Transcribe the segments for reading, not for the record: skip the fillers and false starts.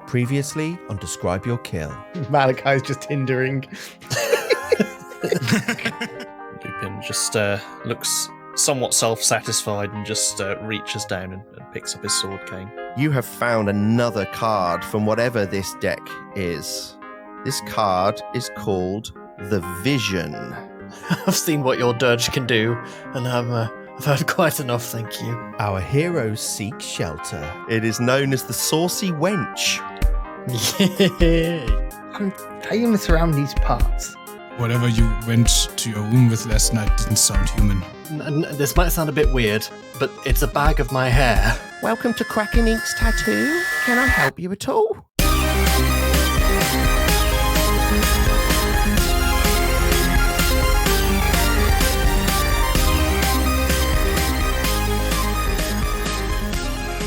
Previously on Describe Your Kill. Malachi's just hindering. Lupin just looks somewhat self-satisfied and just reaches down and picks up his sword cane. You have found another card from whatever this deck is. This card is called the Vision. I've seen what your dirge can do, and I've heard quite enough, thank you. Our heroes seek shelter. It is known as the Saucy Wench. Yeah. I'm famous around these parts. Whatever you went to your room with last night didn't sound human. This might sound a bit weird, but it's a bag of my hair. Welcome to Kraken Ink's Tattoo. Can I help you at all?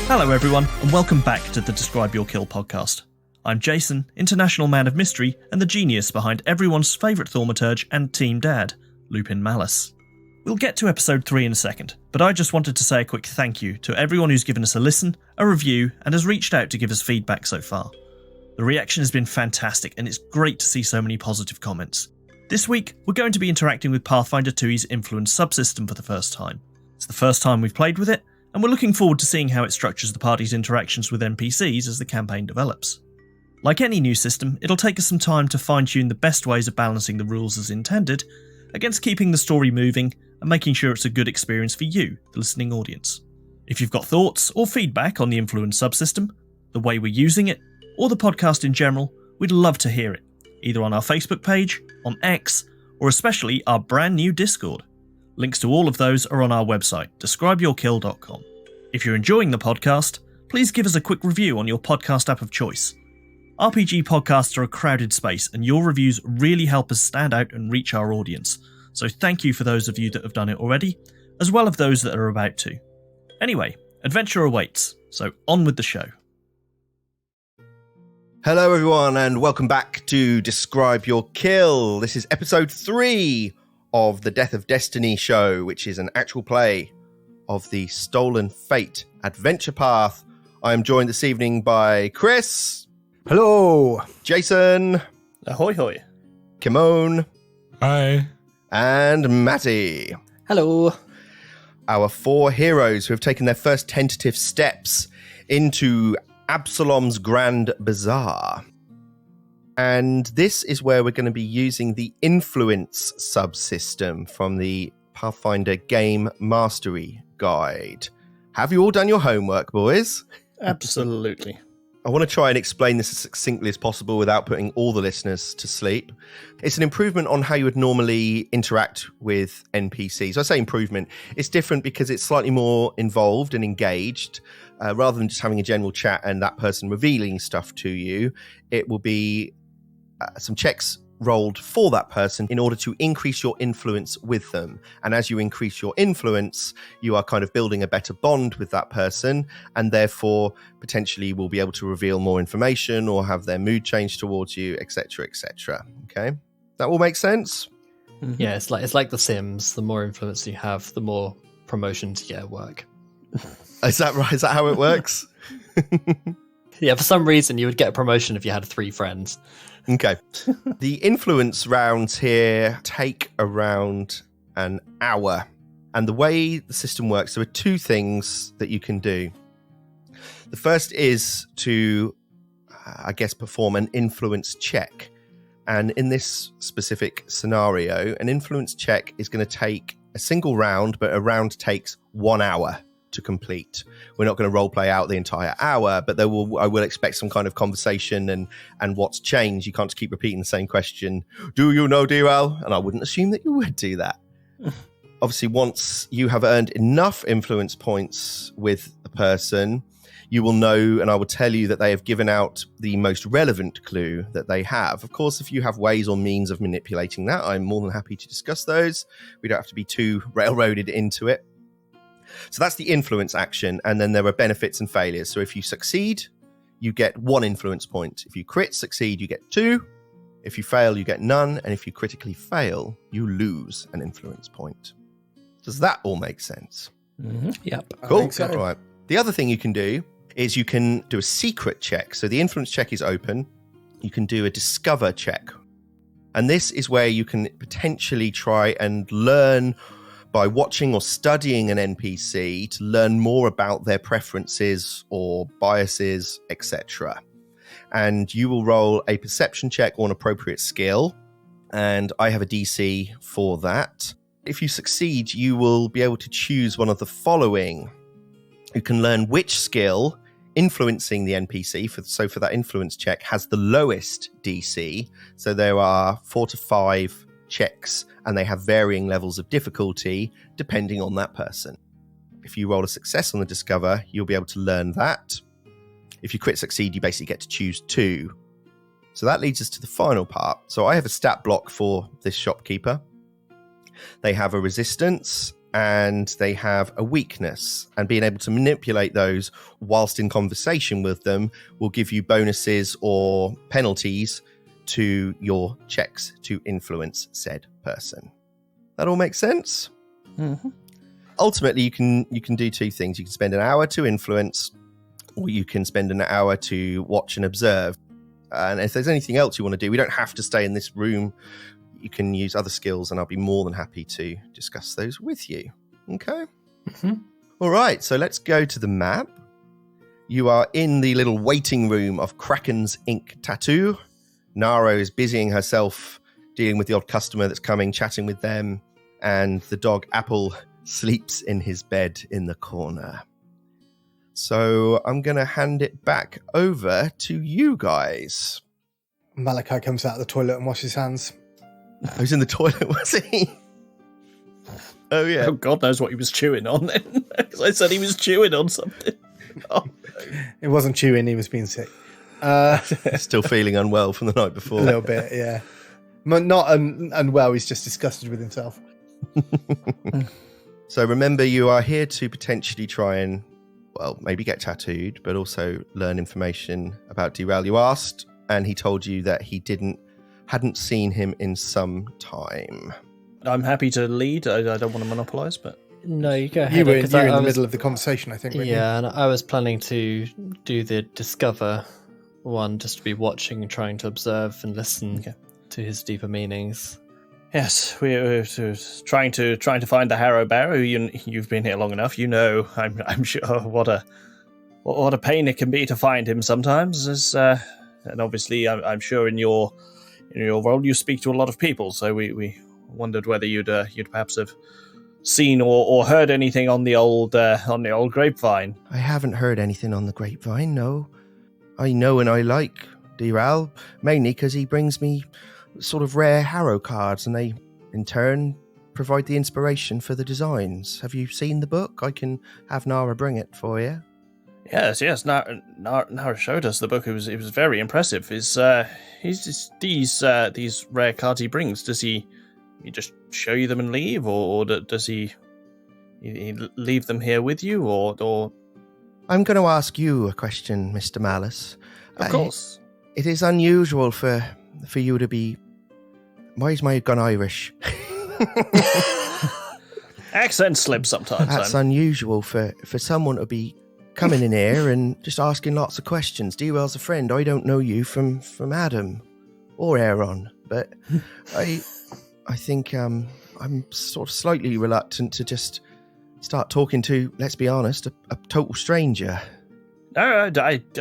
Hello everyone, and welcome back to the Describe Your Kill podcast. I'm Jason, international man of mystery and the genius behind everyone's favourite thaumaturge and team dad, Lupin Malice. We'll get to episode 3 in a second, but I just wanted to say a quick thank you to everyone who's given us a listen, a review, and has reached out to give us feedback so far. The reaction has been fantastic, and it's great to see so many positive comments. This week, we're going to be interacting with Pathfinder 2e's Influence subsystem for the first time. It's the first time we've played with it, and we're looking forward to seeing how it structures the party's interactions with NPCs as the campaign develops. Like any new system, it'll take us some time to fine-tune the best ways of balancing the rules as intended, against keeping the story moving and making sure it's a good experience for you, the listening audience. If you've got thoughts or feedback on the Influence subsystem, the way we're using it, or the podcast in general, we'd love to hear it, either on our Facebook page, on X, or especially our brand new Discord. Links to all of those are on our website, describeyourkill.com. If you're enjoying the podcast, please give us a quick review on your podcast app of choice. RPG podcasts are a crowded space, and your reviews really help us stand out and reach our audience. So thank you for those of you that have done it already, as well as those that are about to. Anyway, adventure awaits, so on with the show. Hello everyone, and welcome back to Describe Your Kill. This is episode 3 of the Death of Destiny show, which is an actual play of the Stolen Fate adventure path. I am joined this evening by Chris. Hello. Jason. Ahoy hoy. Kimone. Hi. And Matty. Hello. Our 4 heroes who have taken their first tentative steps into Absalom's Grand Bazaar. And this is where we're going to be using the Influence subsystem from the Pathfinder Game Mastery Guide. Have you all done your homework, boys? Absolutely. I want to try and explain this as succinctly as possible without putting all the listeners to sleep. It's an improvement on how you would normally interact with NPCs. I say improvement. It's different because it's slightly more involved and engaged. Rather than just having a general chat and that person revealing stuff to you, it will be some checks rolled for that person in order to increase your influence with them. And as you increase your influence, you are kind of building a better bond with that person, and therefore potentially will be able to reveal more information or have their mood change towards you, etc., etc. Okay, that all makes sense? Mm-hmm. Yeah, it's like The Sims. The more influence you have, the more promotions you get at work. Is that right? Is that how it works? Yeah, for some reason you would get a promotion if you had 3 friends. Okay. The influence rounds here take around an hour. And the way the system works, there are 2 things that you can do. The first is to, perform an influence check. And in this specific scenario, an influence check is going to take a single round, but a round takes 1 hour to complete. We're not going to role play out the entire hour, but I will expect some kind of conversation and what's changed. You can't just keep repeating the same question. Do you know Derail? And I wouldn't assume that you would do that. Obviously, once you have earned enough influence points with a person, you will know, and I will tell you that they have given out the most relevant clue that they have. Of course, if you have ways or means of manipulating that, I'm more than happy to discuss those. We don't have to be too railroaded into it. So that's the influence action, and then there are benefits and failures. So if you succeed, you get 1 influence point. If you succeed, you get 2. If you fail, you get none. And if you critically fail, you lose an influence point. Does that all make sense? Mm-hmm. Yep. Cool. So. All right. The other thing you can do is you can do a secret check. So the influence check is open. You can do a discover check. And this is where you can potentially try and learn by watching or studying an NPC to learn more about their preferences or biases, etc. And you will roll a perception check or an appropriate skill. And I have a DC for that. If you succeed, you will be able to choose one of the following. You can learn which skill influencing the NPC, so for that influence check, has the lowest DC. So there are 4 to 5 checks, and they have varying levels of difficulty depending on that person. If you roll a success on the discover, you'll be able to learn that. If you crit succeed, you basically get to choose 2. So that leads us to the final part. So I have a stat block for this shopkeeper. They have a resistance and they have a weakness, and being able to manipulate those whilst in conversation with them will give you bonuses or penalties to your checks to influence said person. That all makes sense? Mm-hmm. Ultimately, you can do 2 things. You can spend an hour to influence, or you can spend an hour to watch and observe. And if there's anything else you want to do, we don't have to stay in this room. You can use other skills, and I'll be more than happy to discuss those with you. Okay? Mm-hmm. All right, so let's go to the map. You are in the little waiting room of Kraken's Ink Tattoo. Naro is busying herself, dealing with the odd customer that's coming, chatting with them, and the dog Apple sleeps in his bed in the corner. So I'm going to hand it back over to you guys. Malachi comes out of the toilet and washes his hands. He was in the toilet, was he? Oh, yeah. Oh, God knows what he was chewing on then. Because I said he was chewing on something. Oh, It wasn't chewing, he was being sick. Still feeling unwell from the night before. A little bit, yeah. Not unwell, he's just disgusted with himself. So remember, you are here to potentially try and, well, maybe get tattooed, but also learn information about Derail. You asked, and he told you that he hadn't seen him in some time. I'm happy to lead. I don't want to monopolise, but... No, you go ahead. You were in 'cause the middle of the conversation, I think, weren't you? Yeah, and I was planning to do the discover one, just to be watching and trying to observe and listen to his deeper meanings. Yes, we're trying to find the Harrow Barrow. You've been here long enough. You know, I'm sure what a pain it can be to find him sometimes. And obviously, I'm sure in your role you speak to a lot of people. So we wondered whether you'd perhaps have seen or heard anything on the old grapevine. I haven't heard anything on the grapevine, no. I know and I like Derail, mainly because he brings me sort of rare Harrow cards, and they, in turn, provide the inspiration for the designs. Have you seen the book? I can have Nara bring it for you. Yes. Nara showed us the book. It was very impressive. These rare cards he brings. Does he just show you them and leave, or does he leave them here with you, or? I'm going to ask you a question, Mr. Malice. Of course. It is unusual for you to be. Why is my gun Irish? Accent slips sometimes. That's unusual for someone to be coming in here and just asking lots of questions. Derail's a friend. I don't know you from Adam or Aaron, but I think I'm sort of slightly reluctant to just start talking to, let's be honest, a total stranger. No,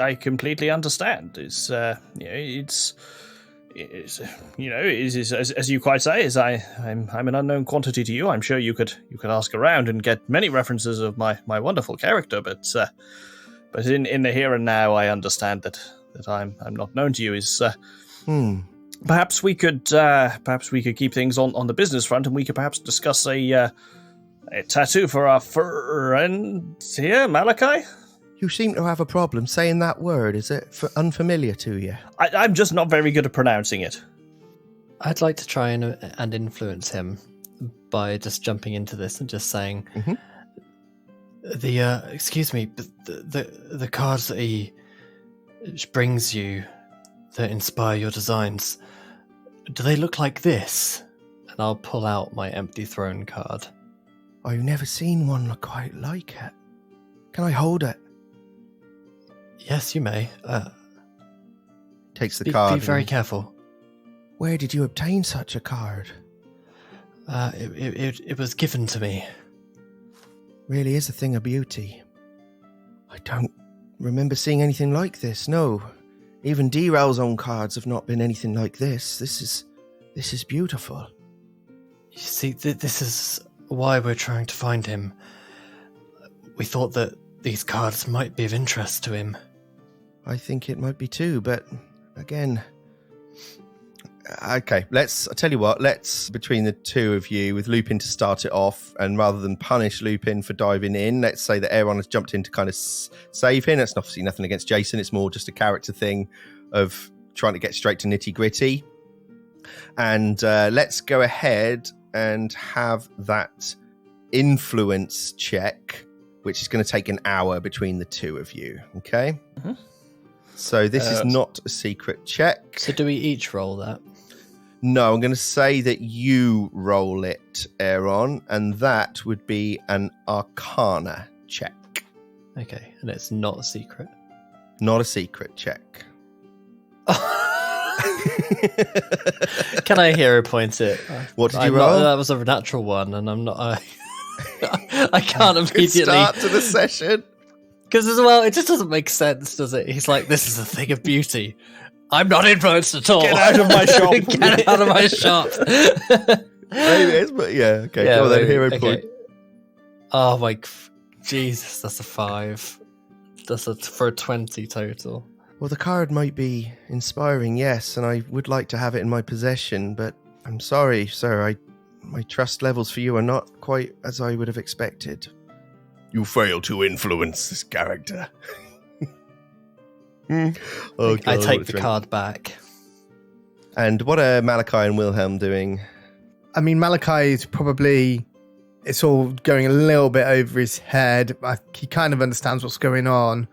I completely understand. It's as you quite say, I'm an unknown quantity to you. I'm sure you could ask around and get many references of my wonderful character, but in the here and now, I understand that I'm not known to you. Perhaps we could keep things on the business front, and we could perhaps discuss a tattoo for our friend here, Malachi. You seem to have a problem saying that word. Is it unfamiliar to you? I'm just not very good at pronouncing it. I'd like to try and influence him by just jumping into this and just saying, excuse me, but the cards that he brings you that inspire your designs, do they look like this? And I'll pull out my empty throne card. I've never seen one look quite like it. Can I hold it? Yes, you may. Takes the card. Be very careful. Where did you obtain such a card? It was given to me. Really is a thing of beauty. I don't remember seeing anything like this, no. Even D-Rail's own cards have not been anything like this. This is beautiful. You see, this is why we're trying to find him. We thought that these cards might be of interest to him. I think it might be too, but again... Okay, I'll tell you what, let's, between the two of you, with Lupin to start it off, and rather than punish Lupin for diving in, let's say that Aaron has jumped in to kind of save him. That's obviously nothing against Jason, it's more just a character thing of trying to get straight to nitty-gritty. And let's go ahead and have that influence check, which is going to take an hour between the two of you, okay? Mm-hmm. So this is not a secret check. So do we each roll that? No, I'm going to say that you roll it, Aaron, and that would be an Arcana check. Okay, and it's not a secret. Not a secret check. Can I hero point it? What did you roll? That was a natural one, and I'm not... I can't immediately... Good start to the session. Because as well, it just doesn't make sense, does it? He's like, this is a thing of beauty. I'm not influenced at all. Get out of my shop. Get out of my shop. Maybe it is, but yeah. Okay, yeah, go on then, hero point. Oh my... Jesus, that's a 5. That's for a 20 total. Well, the card might be inspiring, yes, and I would like to have it in my possession, but I'm sorry, sir. My trust levels for you are not quite as I would have expected. You fail to influence this character. Oh, God, I take the card back. And what are Malachi and Wilhelm doing? I mean, Malachi is probably... It's all going a little bit over his head. He kind of understands what's going on.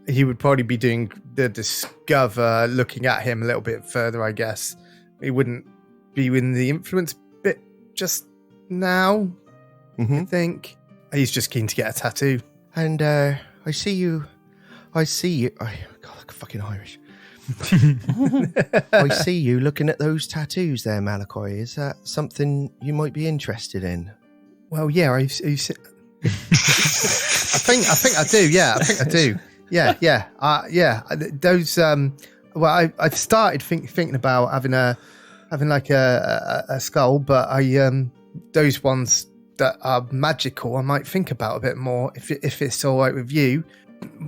He would probably be doing the discover, looking at him a little bit further, I guess. He wouldn't be in the influence bit just now, I think. He's just keen to get a tattoo. And I see you. God, like fucking Irish. I see you looking at those tattoos there, Malachi. Is that something you might be interested in? Well, yeah, I think I do. Yeah, I think I do. Yeah. Those. Well, I've started thinking about having like a skull, but those ones that are magical, I might think about a bit more if it's all right with you.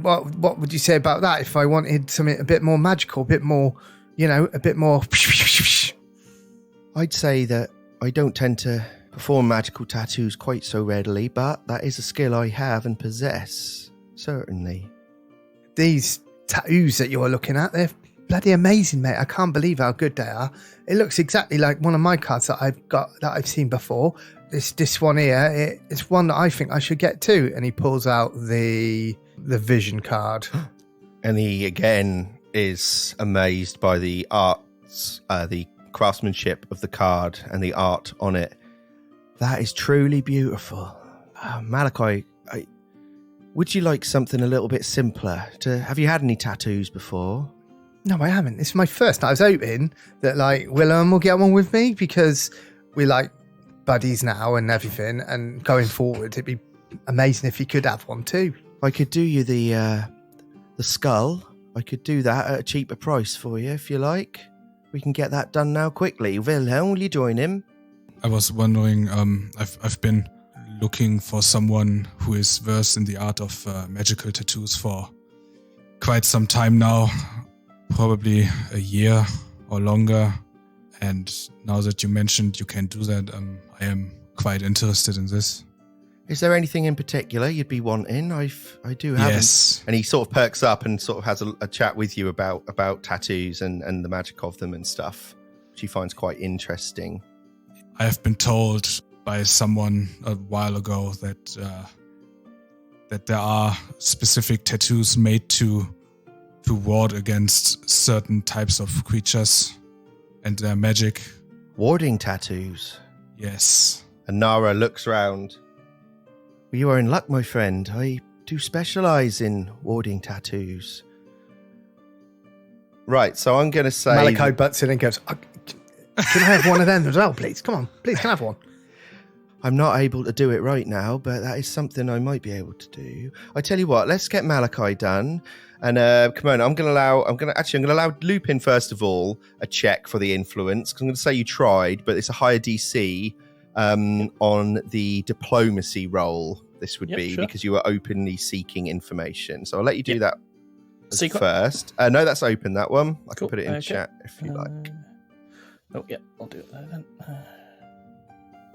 What would you say about that? If I wanted something a bit more magical, a bit more, a bit more. I'd say that I don't tend to perform magical tattoos quite so readily, but that is a skill I have and possess, certainly. These tattoos that you're looking at, they're bloody amazing, mate. I can't believe how good they are. It looks exactly like one of my cards that I've seen before. This one here, it's one that I think I should get too. And he pulls out the vision card. And he again is amazed by the arts, the craftsmanship of the card and the art on it. That is truly beautiful. Malachi, would you like something a little bit simpler? Have you had any tattoos before? No, I haven't. It's my first. I was hoping that Willem will get one with me because we're buddies now and everything. And going forward, it'd be amazing if he could have one too. I could do you the skull. I could do that at a cheaper price for you if you like. We can get that done now quickly. Wilhelm, will you join him? I was wondering, I've been looking for someone who is versed in the art of magical tattoos for quite some time now, probably a year or longer. And now that you mentioned you can do that, I am quite interested in this. Is there anything in particular you'd be wanting? I do have. Yes. And he sort of perks up and sort of has a chat with you about tattoos and the magic of them and stuff, which he finds quite interesting. I have been told by someone a while ago that there are specific tattoos made to ward against certain types of creatures and their magic. Warding tattoos? Yes. And Nara looks round. Well, you are in luck, my friend. I do specialise in warding tattoos. Right, so I'm going to say... Malachi butts in and goes, can I have one of them as well, please? Come on, please, can I have one? I'm not able to do it right now, but that is something I might be able to do. I tell you what, let's get Malachi done. And come on, I'm going to allow Lupin, first of all, a check for the influence. Because I'm going to say you tried, but it's a higher DC on the diplomacy roll. This would be because you were openly seeking information. So I'll let you do that first. No, that's open, that one. I can put it in chat if you like. Oh, yeah, I'll do it there then.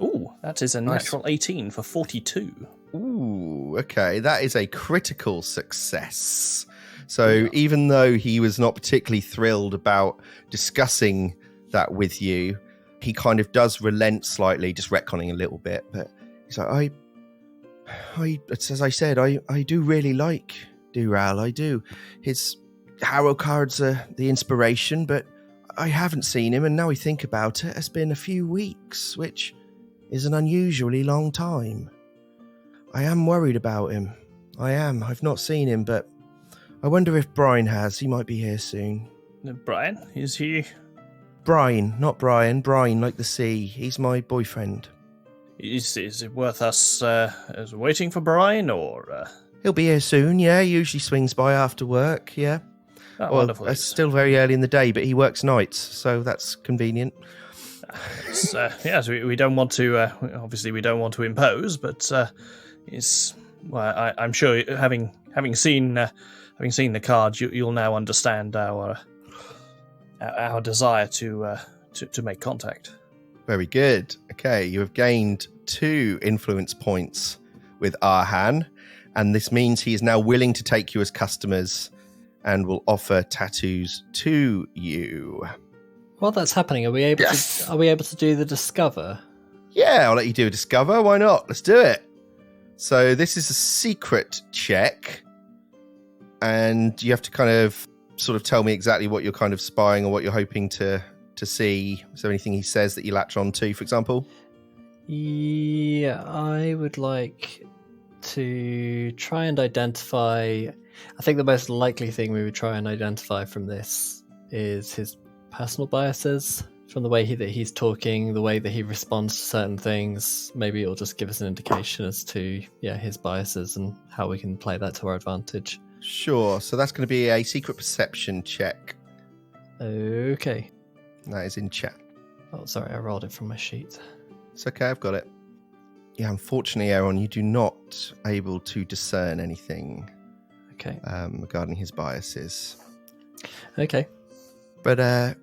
Ooh, that is a natural 18 for 42. Ooh, okay. That is a critical success. So even though he was not particularly thrilled about discussing that with you, he kind of does relent slightly, just retconning a little bit. But he's like, as I said, I do really like Dural. I do. His Harrow cards are the inspiration, but I haven't seen him, and now I think about it, it's been a few weeks, which is an unusually long time. I am worried about him. I am. I've not seen him, but I wonder if Brian has. He might be here soon. Brian? Is he? Brian, not Brian. Brian, like the sea. He's my boyfriend. Is it worth us waiting for Brian, or...? He'll be here soon, yeah. He usually swings by after work, yeah. Oh, wonderful. It's still very early in the day, but he works nights, so that's convenient. Yes, we don't want to. Obviously, we don't want to impose, but I'm sure having seen the cards, you'll now understand our desire to make contact. Very good. Okay, you have gained 2 influence points with Arhan, and this means he is now willing to take you as customers and will offer tattoos to you. While that's happening, are we able to do the discover? Yeah, I'll let you do a discover. Why not? Let's do it. So this is a secret check, and you have to kind of sort of tell me exactly what you're kind of spying or what you're hoping to see. Is there anything he says that you latch on to, for example? Yeah, I would like to try and identify... I think the most likely thing we would try and identify from this is his personal biases, from the way that he's talking, the way that he responds to certain things. Maybe it'll just give us an indication as to his biases and how we can play that to our advantage. Sure. So that's going to be a secret perception check. Okay. That is in chat. Oh, sorry, I rolled it from my sheet. It's okay, I've got it. Yeah, unfortunately, Aaron, you do not able to discern anything regarding his biases. Okay. But,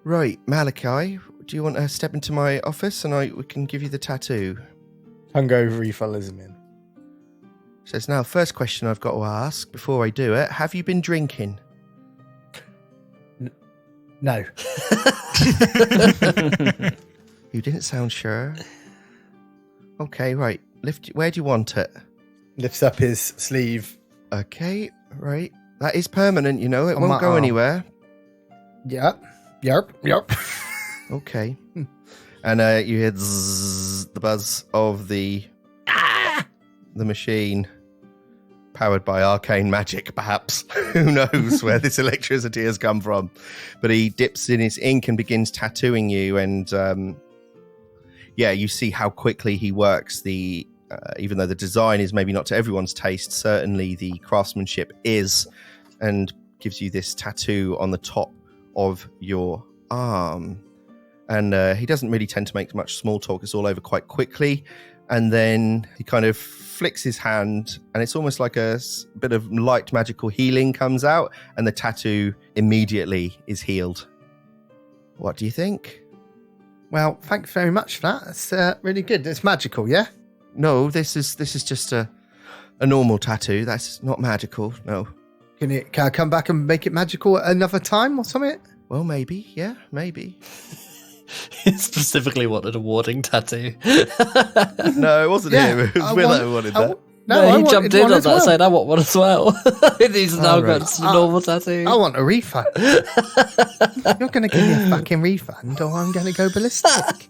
right, Malachi, do you want to step into my office and we can give you the tattoo? Hungover fellas him in. Says, now, first question I've got to ask before I do it, have you been drinking? No. You didn't sound sure. Okay, right. Where do you want it? Lifts up his sleeve. Okay, right. That is permanent, you know. It On won't my go arm. anywhere. Yep. Okay. And you hear the buzz of the machine, powered by arcane magic, perhaps. Who knows where this electricity has come from? But he dips in his ink and begins tattooing you, and you see how quickly he works. Even though the design is maybe not to everyone's taste, certainly the craftsmanship is, and gives you this tattoo on the top of your arm. And he doesn't really tend to make much small talk. It's all over quite quickly. And then he kind of flicks his hand, and it's almost like a bit of light magical healing comes out, and the tattoo immediately is healed. What do you think? Well, thanks very much for that. It's really good. It's magical, yeah? No, this is just a normal tattoo. That's not magical, no. Can I come back and make it magical at another time or something? Well, maybe, yeah, maybe. He specifically wanted a warding tattoo. No, it wasn't him. It was Willow who wanted that. He jumped in on that, saying, I want one as well. He's now got a normal tattoo. I want a refund. You're going to give me a fucking refund or I'm going to go ballistic.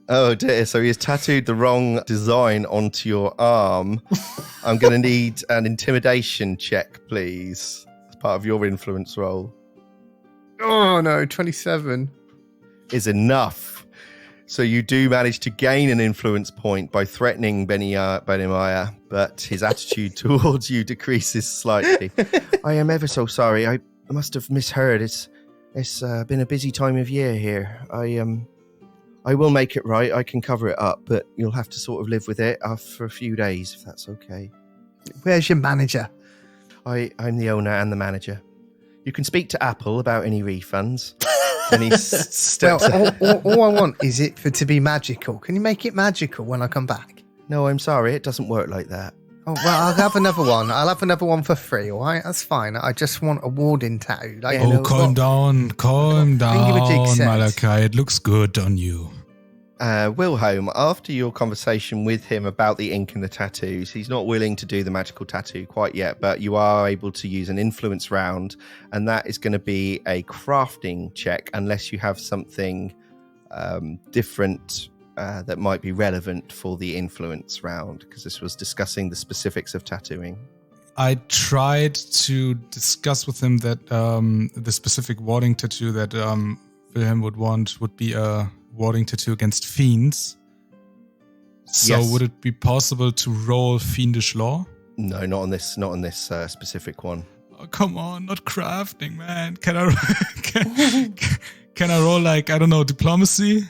Oh dear, so he has tattooed the wrong design onto your arm. I'm going to need an intimidation check, please, as part of your influence roll. Oh no, 27. Is enough. So you do manage to gain an influence point by threatening Benimaya, but his attitude towards you decreases slightly. I am ever so sorry. I must have misheard. It's been a busy time of year here. I will make it right. I can cover it up, but you'll have to sort of live with it for a few days, if that's okay. Where's your manager? I'm the owner and the manager. You can speak to Apple about any refunds. And he steps all I want is it to be magical. Can you make it magical when I come back? No, I'm sorry. It doesn't work like that. Oh, well, I'll have another one. I'll have another one for free, all right? That's fine. I just want a warding tattoo. Like, calm down, thingamajig said. Malachi. It looks good on you. Wilhelm, after your conversation with him about the ink and the tattoos, he's not willing to do the magical tattoo quite yet, but you are able to use an influence round, and that is going to be a crafting check unless you have something different that might be relevant for the influence round, because this was discussing the specifics of tattooing. I tried to discuss with him that the specific warding tattoo that Wilhelm would want would be a warding tattoo against fiends. So Yes. would it be possible to roll fiendish law? No, not on this specific one. Oh, come on, not crafting, man. Can I can I roll like, I don't know, diplomacy?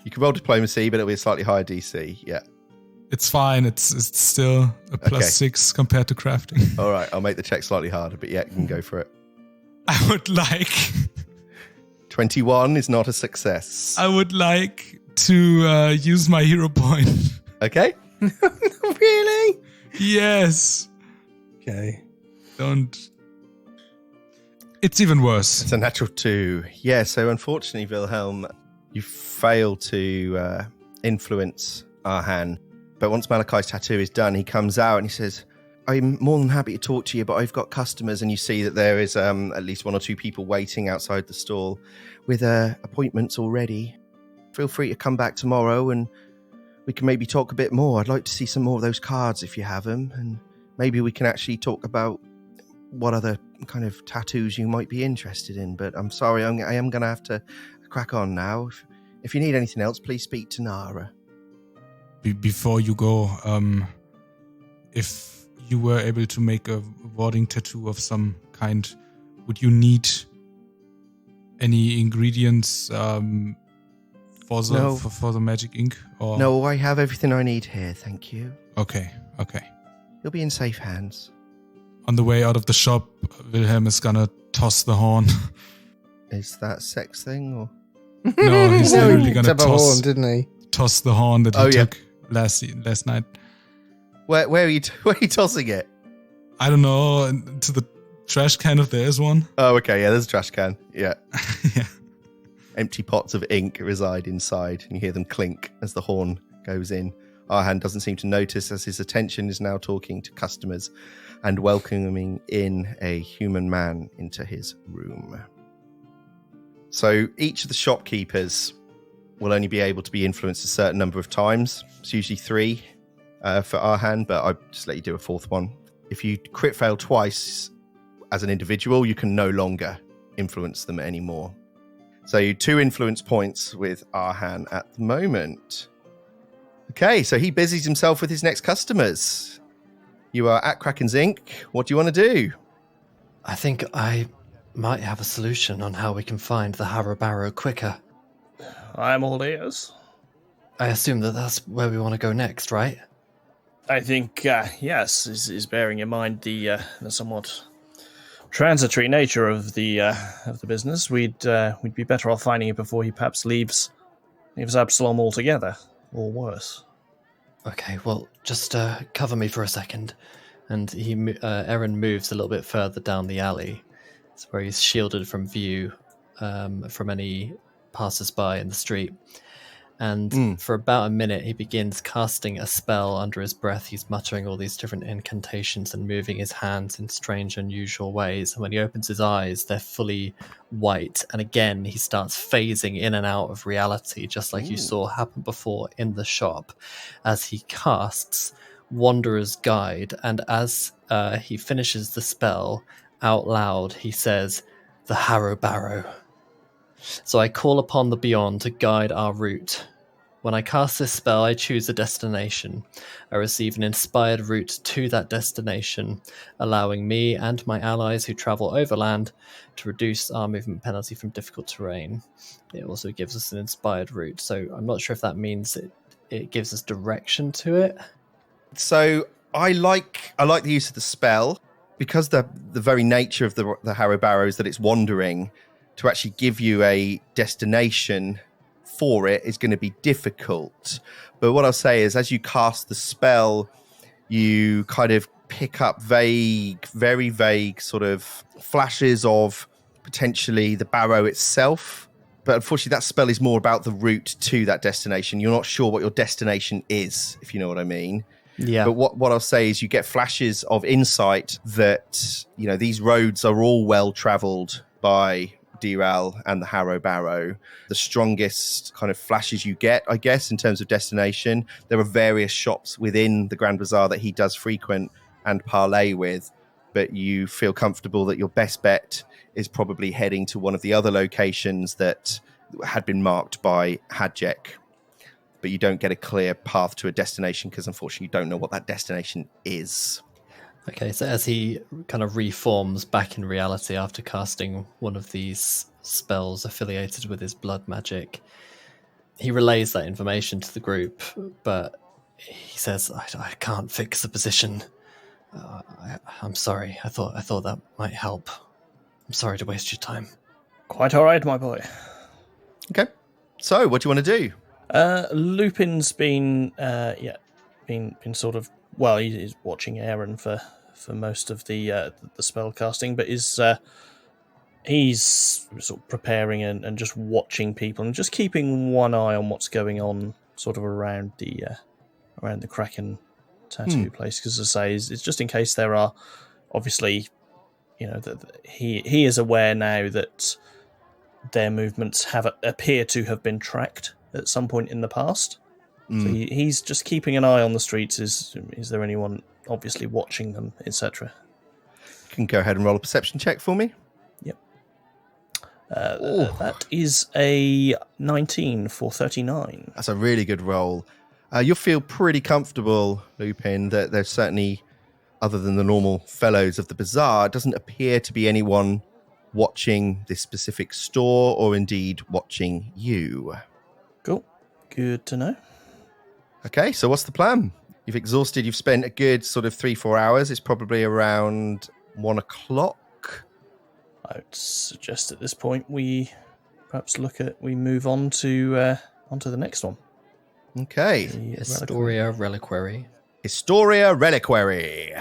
You can roll diplomacy, but it'll be a slightly higher DC. Yeah. It's fine. It's still a +6 compared to crafting. All right, I'll make the check slightly harder, but yeah, you can go for it. I would like 21 is not a success. I would like to use my hero point. Okay. Really? Yes. Okay. Don't. It's even worse. It's a natural 2. Yeah, so unfortunately, Wilhelm, you fail to influence Arhan. But once Malachi's tattoo is done, he comes out and he says, I'm more than happy to talk to you, but I've got customers. And you see that there is at least 1 or 2 people waiting outside the stall with appointments already. Feel free to come back tomorrow and we can maybe talk a bit more. I'd like to see some more of those cards if you have them. And maybe we can actually talk about what other kind of tattoos you might be interested in. But I'm sorry, I am going to have to crack on now. If you need anything else, please speak to Nara. Before you go, if you were able to make a warding tattoo of some kind, would you need any ingredients for the magic ink? Or? No, I have everything I need here, thank you. Okay. You'll be in safe hands. On the way out of the shop, Wilhelm is gonna toss the horn. Is that a sex thing or? No, he's literally gonna horn, didn't he? toss the horn that he took last night. Where are you tossing it? I don't know, to the trash can if there is one. Oh, okay, yeah, there's a trash can. Yeah. Yeah. Empty pots of ink reside inside, and you hear them clink as the horn goes in. Arhan doesn't seem to notice, as his attention is now talking to customers and welcoming in a human man into his room. So each of the shopkeepers will only be able to be influenced a certain number of times. It's usually 3 for Arhan, but I'll just let you do a 4th one. If you crit fail twice as an individual, you can no longer influence them anymore. So 2 influence points with Arhan at the moment. Okay, so he busies himself with his next customers. You are at Kraken's Ink. What do you want to do? I think I might have a solution on how we can find the Harabarrow quicker. I'm all ears. I assume that that's where we want to go next, right? I think, yes, is bearing in mind the somewhat transitory nature of the business. We'd be better off finding it before he perhaps leaves Absalom altogether, or worse. Okay, well, just cover me for a second. And Aaron moves a little bit further down the alley. It's where he's shielded from view from any passers-by in the street. And for about a minute, he begins casting a spell under his breath. He's muttering all these different incantations and moving his hands in strange, unusual ways. And when he opens his eyes, they're fully white. And again, he starts phasing in and out of reality, just like you saw happen before in the shop, as he casts Wanderer's Guide. And as he finishes the spell, out loud, he says, "The Harrow Barrow." So I call upon the Beyond to guide our route. When I cast this spell, I choose a destination. I receive an inspired route to that destination, allowing me and my allies who travel overland to reduce our movement penalty from difficult terrain. It also gives us an inspired route, so I'm not sure if that means it gives us direction to it. So I like the use of the spell, because the very nature of the Harrow Barrow is that it's wandering. To actually give you a destination for it is going to be difficult. But what I'll say is, as you cast the spell, you kind of pick up vague, very vague sort of flashes of potentially the barrow itself. But unfortunately, that spell is more about the route to that destination. You're not sure what your destination is, if you know what I mean. Yeah. But what I'll say is you get flashes of insight that, you know, these roads are all well traveled by Diral and the Harrow Barrow. The strongest kind of flashes you get, I guess, in terms of destination, there are various shops within the Grand Bazaar that he does frequent and parlay with, but you feel comfortable that your best bet is probably heading to one of the other locations that had been marked by Hadjek. But you don't get a clear path to a destination because unfortunately you don't know what that destination is. Okay, so as he kind of reforms back in reality after casting one of these spells affiliated with his blood magic, he relays that information to the group, but he says, I can't fix the position. I'm sorry. I thought that might help. I'm sorry to waste your time. Quite all right, my boy. Okay. So, what do you want to do? Lupin's been sort of, well, he's watching Aaron for most of the spell casting, but he's sort of preparing and just watching people and just keeping one eye on what's going on sort of around the Kraken tattoo place, because as I say, it's just in case there are, obviously, you know, that he is aware now that their movements appear to have been tracked at some point in the past. So he's just keeping an eye on the streets. Is there anyone obviously watching them, etc.? You can go ahead and roll a perception check for me. Yep. That is a 19 for 39. That's a really good roll. You'll feel pretty comfortable, Lupin, that there's certainly, other than the normal fellows of the bazaar, it doesn't appear to be anyone watching this specific store or indeed watching you. Cool. Good to know. Okay, so what's the plan? You've spent a good sort of 3-4 hours. It's probably around 1 o'clock. I would suggest at this point we perhaps move on to the next one. Okay. Historia Reliquary. Historia Reliquary.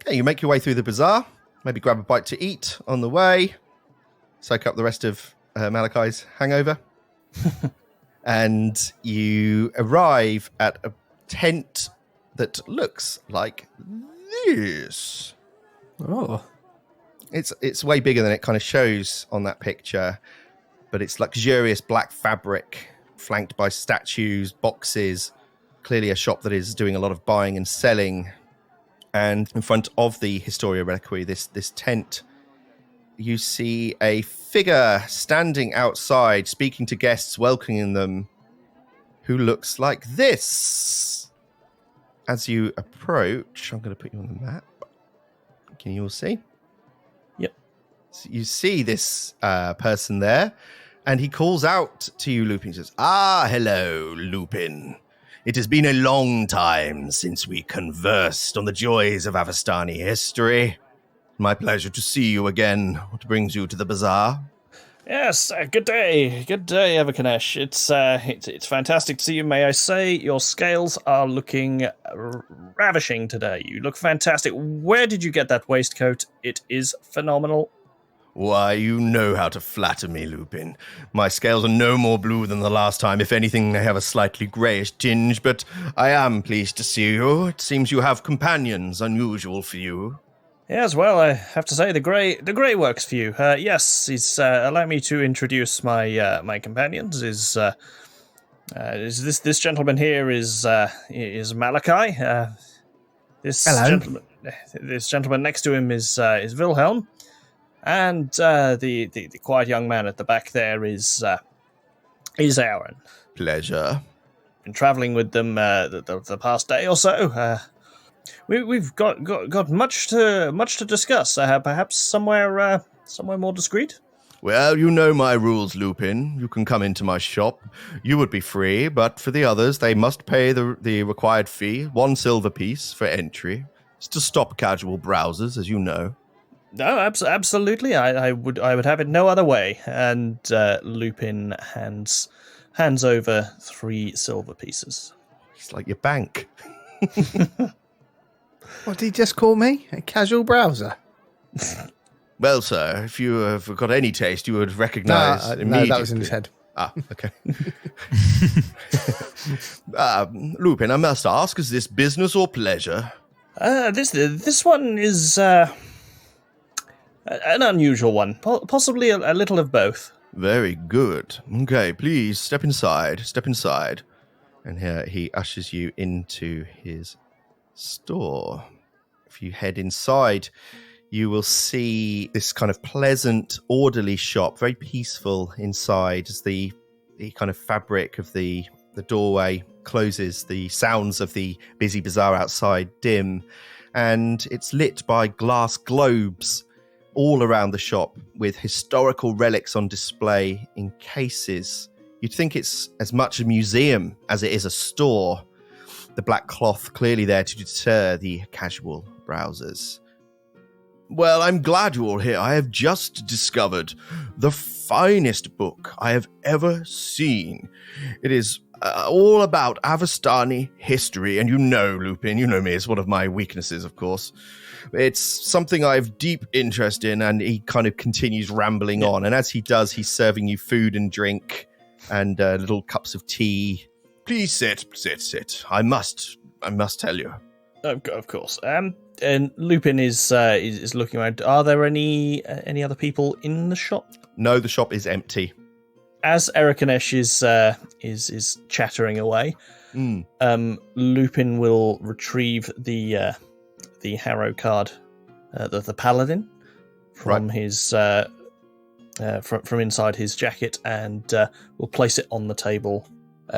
Okay, you make your way through the bazaar. Maybe grab a bite to eat on the way. Soak up the rest of Malachi's hangover. And you arrive at a tent that looks like this. Oh. It's way bigger than it kind of shows on that picture, but it's luxurious black fabric flanked by statues, boxes, clearly a shop that is doing a lot of buying and selling. And in front of the Historia Reliquary, this tent, you see a figure standing outside, speaking to guests, welcoming them, who looks like this. As you approach, I'm going to put you on the map. Can you all see? Yep. So you see this person there, and he calls out to you, Lupin. He says, hello, Lupin. It has been a long time since we conversed on the joys of Avastani history. My pleasure to see you again. What brings you to the bazaar? Yes, good day. Good day, Everkanesh. It's fantastic to see you, may I say. Your scales are looking ravishing today. You look fantastic. Where did you get that waistcoat? It is phenomenal. Why, you know how to flatter me, Lupin. My scales are no more blue than the last time. If anything, they have a slightly greyish tinge, but I am pleased to see you. It seems you have companions, unusual for you. Yes, well, I have to say the grey works for you. Yes, allow me to introduce my companions. Is this gentleman here is Malachi. Hello. This gentleman next to him is Wilhelm, and the quiet young man at the back there is Aaron. Pleasure. Been travelling with them the past day or so. We've got much to discuss. Perhaps somewhere more discreet. Well, you know my rules, Lupin. You can come into my shop. You would be free, but for the others, they must pay the required fee, 1 silver piece for entry. It's to stop casual browsers, as you know. No, absolutely. I would have it no other way. And Lupin hands over 3 silver pieces. It's like your bank. What did he just call me? A casual browser? Well, sir, if you have got any taste, you would recognise immediately. No, that was in his head. Ah, okay. Lupin, I must ask, is this business or pleasure? This one is an unusual one. Possibly a little of both. Very good. Okay, please, step inside. And here he ushers you into his store. If you head inside, you will see this kind of pleasant, orderly shop, very peaceful inside as the kind of fabric of the doorway closes, the sounds of the busy bazaar outside dim, and it's lit by glass globes all around the shop with historical relics on display in cases. You'd think it's as much a museum as it is a store. The black cloth clearly there to deter the casual browsers. Well, I'm glad you're all here. I have just discovered the finest book I have ever seen. It is all about Avastani history, and you know, Lupin, you know me, it's one of my weaknesses, of course. It's something I have deep interest in, and he kind of continues rambling on, and as he does, he's serving you food and drink and little cups of tea. Please sit. I must tell you. Of course. And Lupin is looking around. Are there any other people in the shop? No, the shop is empty. As Erikanesh is chattering away, Lupin will retrieve the Harrow card, the Paladin, from his from inside his jacket, and will place it on the table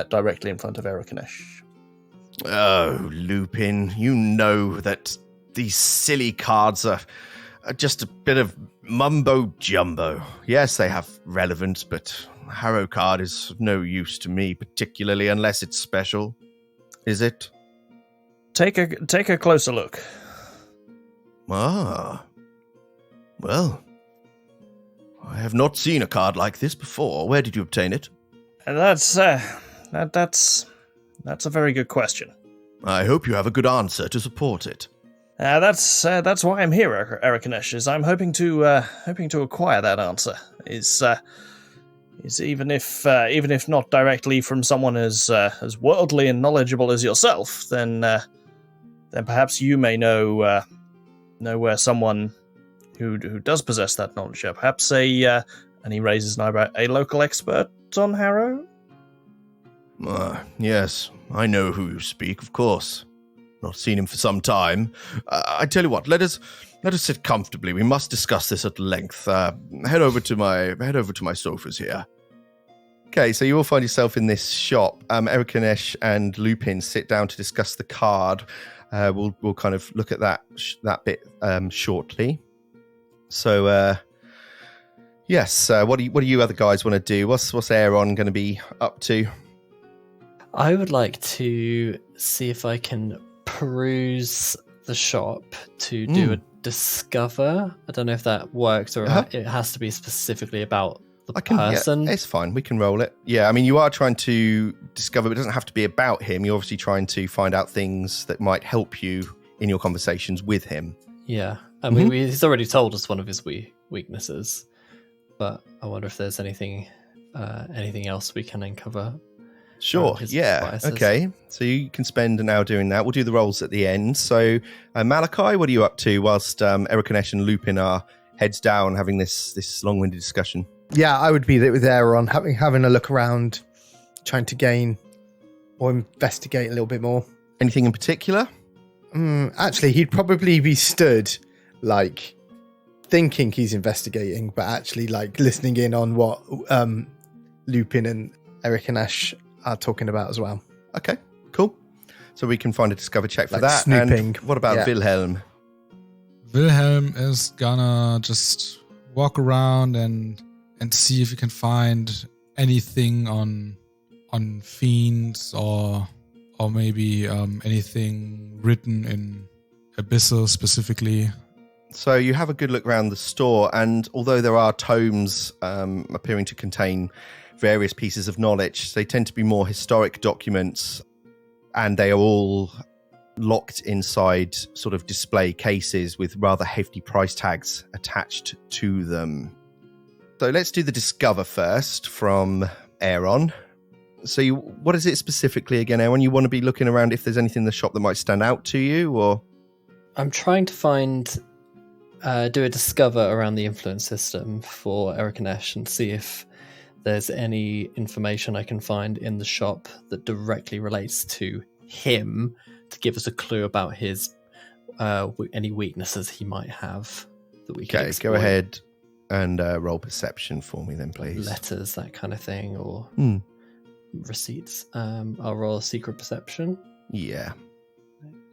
directly in front of Erikanesh. Oh, Lupin, you know that these silly cards are just a bit of mumbo-jumbo. Yes, they have relevance, but a Harrow card is of no use to me, particularly unless it's special. Is it? Take a closer look. Ah. Well, I have not seen a card like this before. Where did you obtain it? That's a very good question. I hope you have a good answer to support it. That's why I'm here, Erikanesh. Is I'm hoping to acquire that answer. Is even if not directly from someone as worldly and knowledgeable as yourself, then perhaps you may know where someone who does possess that knowledge. Perhaps and he raises an eyebrow, a local expert on Harrow. Yes, I know who you speak, of course. Not seen him for some time. I tell you what, let us sit comfortably. We must discuss this at length. Head over to my sofas here. Okay, so you will find yourself in this shop. Erikanesh and Lupin sit down to discuss the card. We'll kind of look at that bit shortly. So yes, what do you other guys want to do? What's Aaron going to be up to? I would like to see if I can peruse the shop to do a discover. I don't know if that works or it has to be specifically about the person. Yeah, it's fine. We can roll it. Yeah, I mean, you are trying to discover, but it doesn't have to be about him. You're obviously trying to find out things that might help you in your conversations with him. Yeah, and he's already told us one of his weaknesses. but I wonder if there's anything else we can uncover. Sure, yeah. biases. Okay, so you can spend an hour doing that. We'll do the rolls at the end. So, Malachi, what are you up to whilst Erikanesh and Lupin are heads down having this long-winded discussion? Yeah, I would be there with Aaron, having a look around, trying to gain or investigate a little bit more. Anything in particular? Actually, he'd probably be stood, like, thinking he's investigating, but actually, like, listening in on what Lupin and Erikanesh are talking about as well. Okay, cool. So we can find a discover check for Like that. snooping. And what about Wilhelm? Wilhelm is gonna just walk around and see if he can find anything on fiends or maybe anything written in Abyssal specifically. So you have a good look around the store, and although there are tomes appearing to contain various pieces of knowledge, they tend to be more historic documents, and they are all locked inside sort of display cases with rather hefty price tags attached to them. So let's do the discover first from Aaron. So what is it specifically again, Aaron? You want to be looking around if there's anything in the shop that might stand out to you, or? I'm trying to do a discover around the influence system for Erikanesh and see if there's any information I can find in the shop that directly relates to him to give us a clue about his any weaknesses he might have that we can exploit. Go ahead and roll perception for me then, please. Letters, that kind of thing, or receipts. I'll roll a secret perception. Yeah.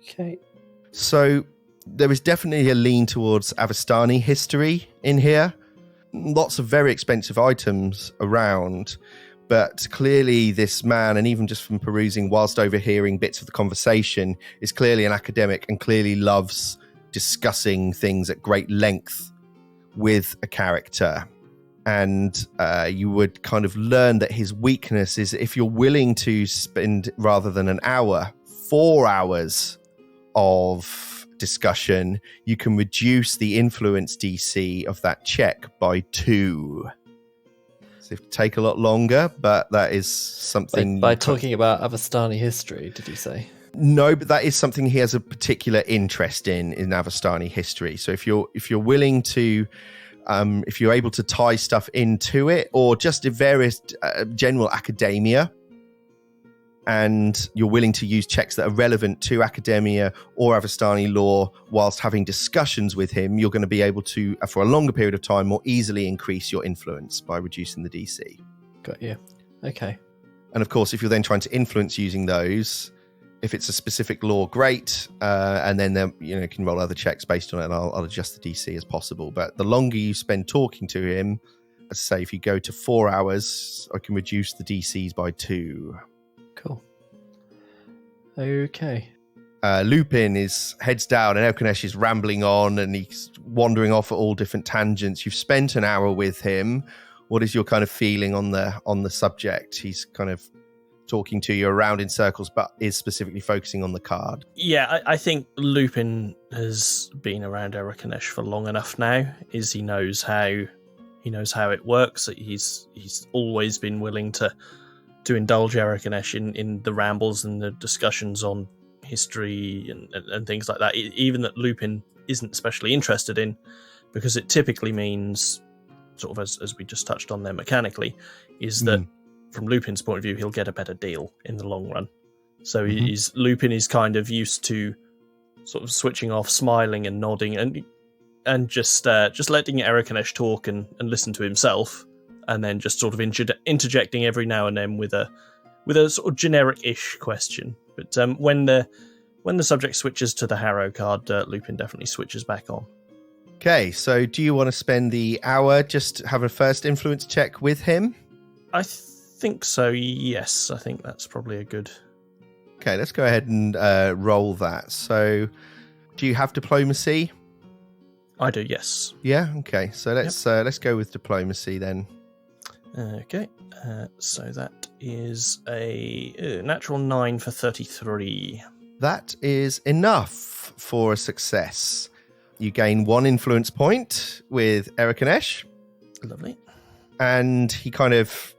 Okay. So there is definitely a lean towards Avastani history in here. Lots of very expensive items around, but clearly this man, and even just from perusing whilst overhearing bits of the conversation, is clearly an academic and clearly loves discussing things at great length with a character. And you would kind of learn that his weakness is if you're willing to spend, rather than an hour, 4 hours of discussion, you can reduce the influence DC of that check by 2. So it take a lot longer, but that is something... By talking about Avastani history, did you say? No, but that is something he has a particular interest in Avastani history. So if you're willing to... if you're able to tie stuff into it, or just various general academia, and you're willing to use checks that are relevant to academia or Avastani law whilst having discussions with him, you're going to be able to, for a longer period of time, more easily increase your influence by reducing the DC. Got you. Okay. And of course, if you're then trying to influence using those, if it's a specific law, great. And then you can roll other checks based on it, and I'll adjust the DC as possible. But the longer you spend talking to him, let's say if you go to 4 hours, I can reduce the DCs by 2. Cool. Okay. Lupin is heads down, and Erikanesh is rambling on, and he's wandering off at all different tangents. You've spent an hour with him. What is your kind of feeling on the subject? He's kind of talking to you around in circles, but is specifically focusing on the card. Yeah, I think Lupin has been around Erikanesh for long enough now. He knows how it works. He's always been willing to indulge Erikanesh in the rambles and the discussions on history and things like that, even that Lupin isn't especially interested in, because it typically means, sort of as we just touched on there mechanically, is that from Lupin's point of view, he'll get a better deal in the long run. So Lupin is kind of used to sort of switching off, smiling and nodding, and just letting Erikanesh talk and listen to himself, and then just sort of interjecting every now and then with a sort of generic-ish question. But when the subject switches to the Harrow card, Lupin definitely switches back on. Okay, so do you want to spend the hour just have a first influence check with him? I think so, yes. I think that's probably a good... Okay, let's go ahead and roll that. So do you have diplomacy? I do, yes. Yeah, okay. So let's go with diplomacy then. Okay, so that is a natural 9 for 33. That is enough for a success. You gain 1 influence point with Erikanesh. Lovely. and he kind of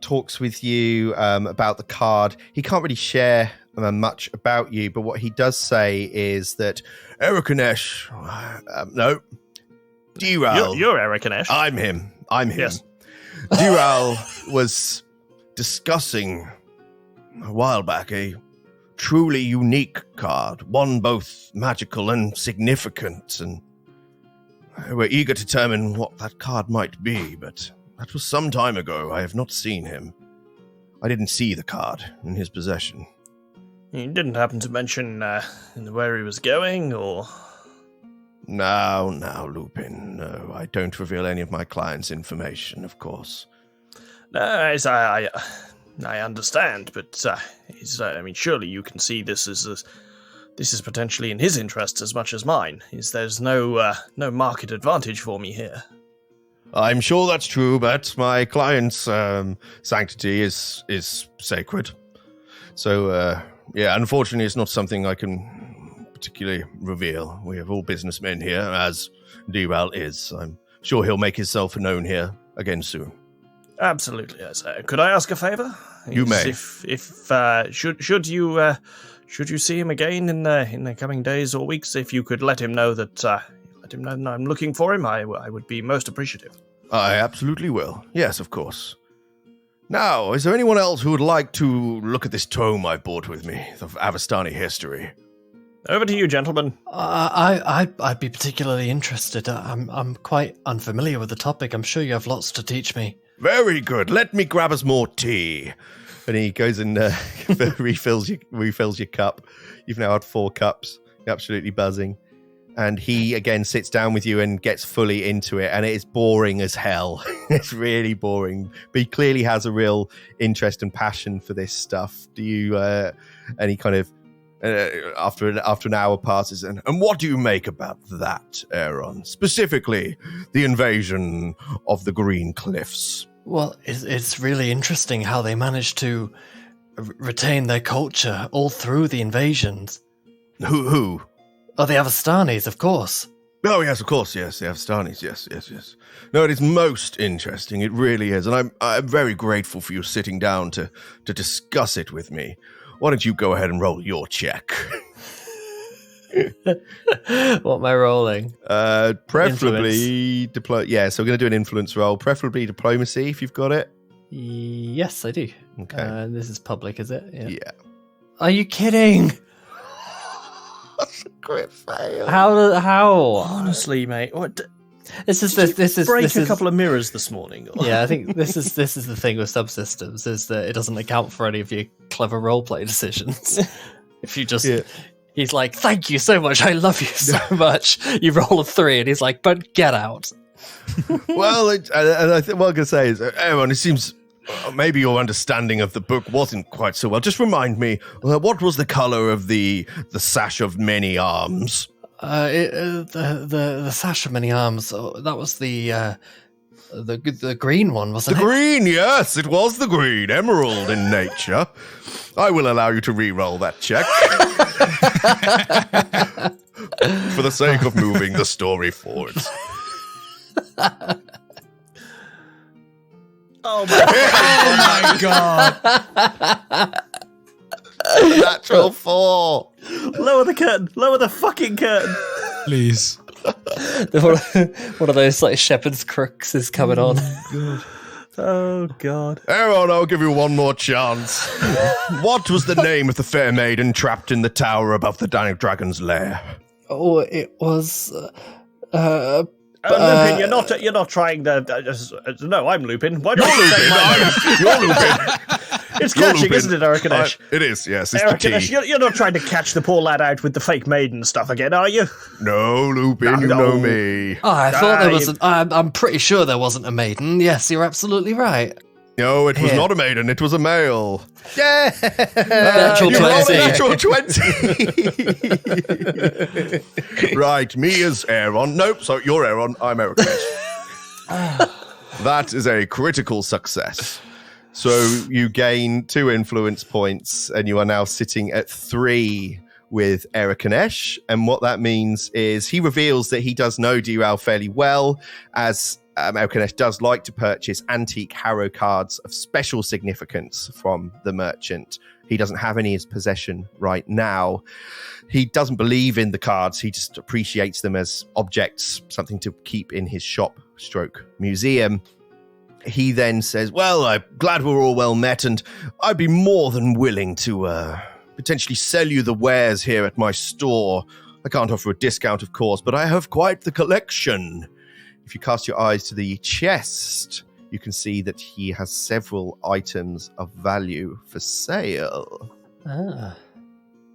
talks with you about the card. He can't really share much about you, but what he does say is that Erikanesh, no, Diral. You're Erikanesh. I'm him. Yes. Diral was discussing a while back a truly unique card, one both magical and significant, and we're eager to determine what that card might be, but that was some time ago. I have not seen him. I didn't see the card in his possession. You didn't happen to mention where he was going, or... No, Lupin. No, I don't reveal any of my clients' information, of course. No, I understand, but surely you can see this is potentially in his interests as much as mine. There's no market advantage for me here. I'm sure that's true, but my client's sanctity is sacred. So, unfortunately, it's not something I can particularly reveal. We have all businessmen here, as Diral is. I'm sure he'll make himself known here again soon. Absolutely, yes. Could I ask a favor? You may. Should you see him again in the coming days or weeks, if you could let him know that I'm looking for him, I would be most appreciative. I absolutely will. Yes, of course. Now, is there anyone else who would like to look at this tome I brought with me, the Avastani history? Over to you, gentlemen. I'd be particularly interested. I'm quite unfamiliar with the topic. I'm sure you have lots to teach me. Very good. Let me grab us more tea. And he goes and refills your cup. You've now had 4 cups. You're absolutely buzzing. And he again sits down with you and gets fully into it. And it is boring as hell. It's really boring. But he clearly has a real interest and passion for this stuff. Do you? And he kind of after an hour passes, and what do you make about that, Aaron? Specifically, the invasion of the Green Cliffs. Well, it's really interesting how they managed to retain their culture all through the invasions. Who? Oh, the Avastanis, of course. Oh, yes, of course, yes, the Avastanis, yes. No, it is most interesting, it really is, and I'm very grateful for you sitting down to discuss it with me. Why don't you go ahead and roll your check? What am I rolling? Preferably so we're going to do an influence roll. Preferably diplomacy, if you've got it. Yes, I do. Okay. This is public, is it? Yeah. Are you kidding? That's a crit fail. How? Honestly, mate, what? This is break a couple of mirrors this morning. Yeah, I think this is the thing with subsystems, is that it doesn't account for any of your clever roleplay decisions. If you just, he's like, "Thank you so much, I love you so much." You roll a 3, and he's like, "But get out." Well, I think what I'm going to say is, everyone, it seems maybe your understanding of the book wasn't quite so well. Just remind me, what was the color of the sash of many arms? The sash of many arms. That was the green one, wasn't it? The green, yes, it was the green. Emerald in nature. I will allow you to re-roll that check. For the sake of moving the story forward. Oh my god. Natural 4. Lower the curtain. Lower the fucking curtain. Please. One of those like shepherd's crooks is coming on. Oh god. Aaron, I'll give you one more chance. What was the name of the fair maiden trapped in the tower above the dragon's lair? Oh, it was. Lupin, you're not trying to. No, I'm Lupin. Why don't You're Lupin. It's catching, isn't it, Erikanesh? It is, yes. It's Erikanesh, you're not trying to catch the poor lad out with the fake maiden stuff again, are you? No, Lupin, you know me. Oh, I thought there was. I'm pretty sure there wasn't a maiden. Yes, you're absolutely right. No, it was not a maiden. It was a male. Yeah. Natural 20. Natural 20. Right, me is Aaron. Nope, so you're Aaron. I'm Erikanesh. That is a critical success. So you gain 2 influence points, and you are now sitting at 3 with Erikanesh. And what that means is he reveals that he does know Diral fairly well, as Elkanesh does like to purchase antique harrow cards of special significance from the merchant. He doesn't have any in his possession right now. He doesn't believe in the cards. He just appreciates them as objects, something to keep in his shop/museum. He then says, well, I'm glad we're all well met, and I'd be more than willing to potentially sell you the wares here at my store. I can't offer a discount, of course, but I have quite the collection. If you cast your eyes to the chest, you can see that he has several items of value for sale.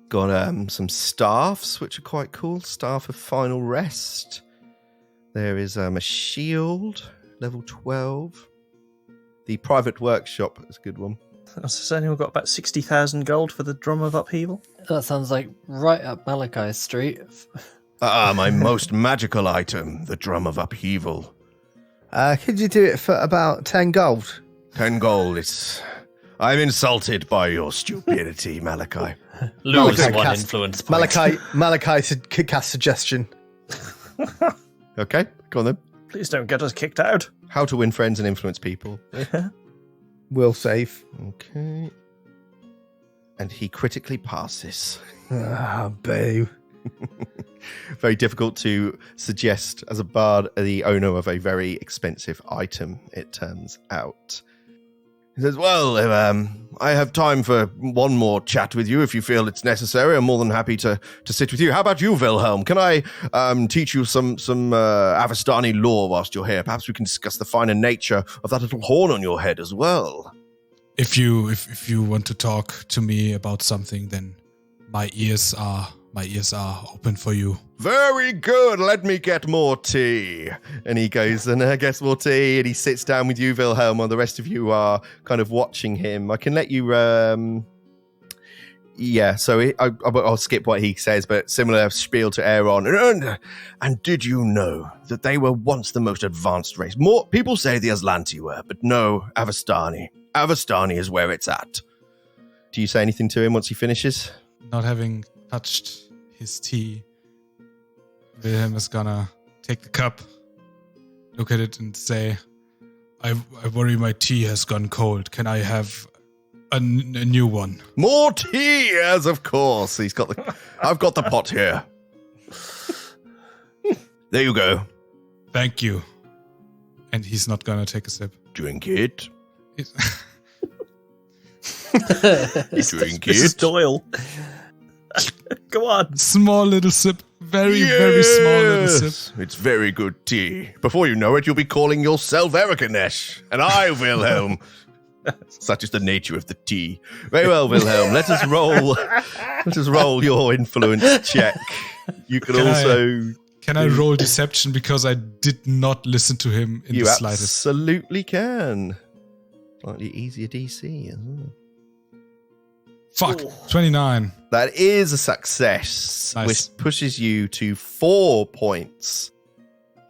Got some staffs, which are quite cool. Staff of Final Rest. There is a shield, level 12. The private workshop is a good one. Has anyone got about 60,000 gold for the Drum of Upheaval? That sounds like right up Malachi Street. My most magical item, the Drum of Upheaval. Could you do it for about 10 gold? 10 gold. I'm insulted by your stupidity, Malachi. Lose Malachi one cast- influence point. Malachi could cast suggestion. Okay, go on then. Please don't get us kicked out. How to win friends and influence people. Will save. Okay. And he critically passes. Ah, boo. Very difficult to suggest as a bard the owner of a very expensive item, it turns out. He says, well, I have time for one more chat with you if you feel it's necessary. I'm more than happy to sit with you. How about you, Wilhelm? Can I teach you some Avestani lore whilst you're here? Perhaps we can discuss the finer nature of that little horn on your head as well. If you want to talk to me about something, then my ears are open for you. Very good. Let me get more tea. And he goes and gets more tea, and he sits down with you, Wilhelm, while the rest of you are kind of watching him. I can let you. I'll skip what he says, but similar spiel to Aaron. And did you know that they were once the most advanced race? More people say the Aslanti were, but no, Avestani. Avestani is where it's at. Do you say anything to him once he finishes? Not having touched his tea, Wilhelm is gonna take the cup, look at it, and say, I worry my tea has gone cold. Can I have a new one? More tea, yes, of course. I've got the pot here. There you go. Thank you. And he's not gonna take a sip. Drink it. Drink Mrs. it. Doyle. Go on. Small little sip. Very small little sip. It's very good tea. Before you know it, you'll be calling yourself Erikanesh, and I, Wilhelm. Such is the nature of the tea. Very well, Wilhelm. Let us roll your influence check. You can I roll deception because I did not listen to him in the slightest? Absolutely can. Slightly easier DC as well. Fuck, 29. That is a success, Nice. which pushes you to 4 points.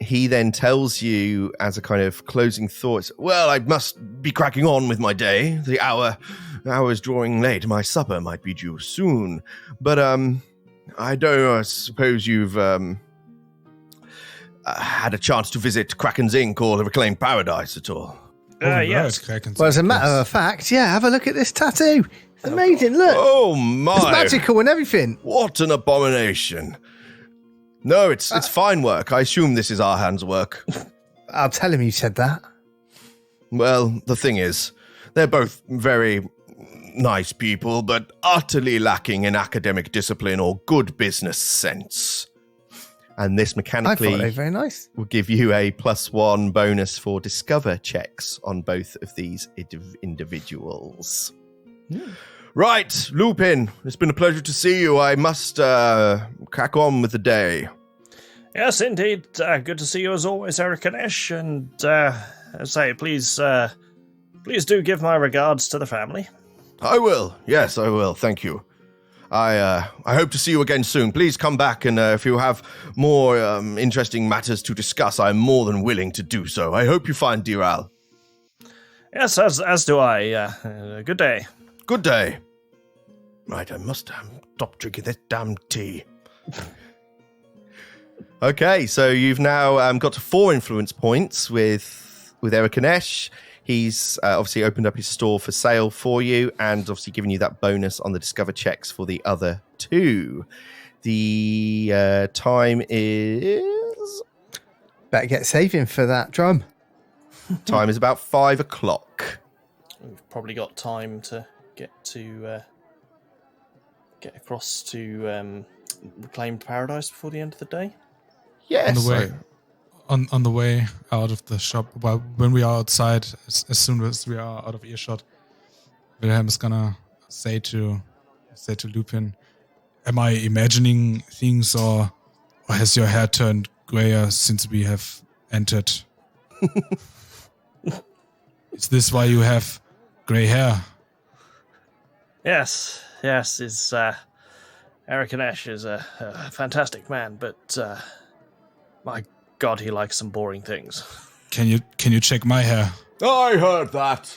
He then tells you as a kind of closing thought, well, I must be cracking on with my day. The hour is drawing late. My supper might be due soon. But I suppose you've had a chance to visit Kraken's Ink or the Reclaimed Paradise at all. Yes. Well, as a matter of fact, yeah, have a look at this tattoo. It's amazing, look. Oh my. It's magical and everything. What an abomination. No, it's fine work. I assume this is our hands' work. I'll tell him you said that. Well, the thing is, they're both very nice people, but utterly lacking in academic discipline or good business sense. And this I thought mechanically they were very nice. will give you a +1 bonus for discover checks on both of these individuals. Right, Lupin, it's been a pleasure to see you. I must crack on with the day. Yes, indeed. Good to see you as always, Erikanesh. And please do give my regards to the family. I will. Yes, I will. Thank you. I hope to see you again soon. Please come back, and if you have more interesting matters to discuss, I'm more than willing to do so. I hope you find Diral. Yes, as do I. Good day. Good day. Right, I must stop drinking this damn tea. Okay, so you've now got to 4 influence points with Eric and Esh. He's obviously opened up his store for sale for you and obviously given you that bonus on the Discover checks for the other 2. The time is... Better get saving for that drum. Time is about 5 o'clock. We've probably got time to get across to Reclaimed Paradise before the end of the day. Yes. On the way out of the shop, well, when we are outside, as soon as we are out of earshot, Wilhelm is gonna say to Lupin, "Am I imagining things, or has your hair turned grayer since we have entered? Is this why you have grey hair?" Yes. Is Eric and Ash is a fantastic man, but my God, he likes some boring things. Can you check my hair? I heard that.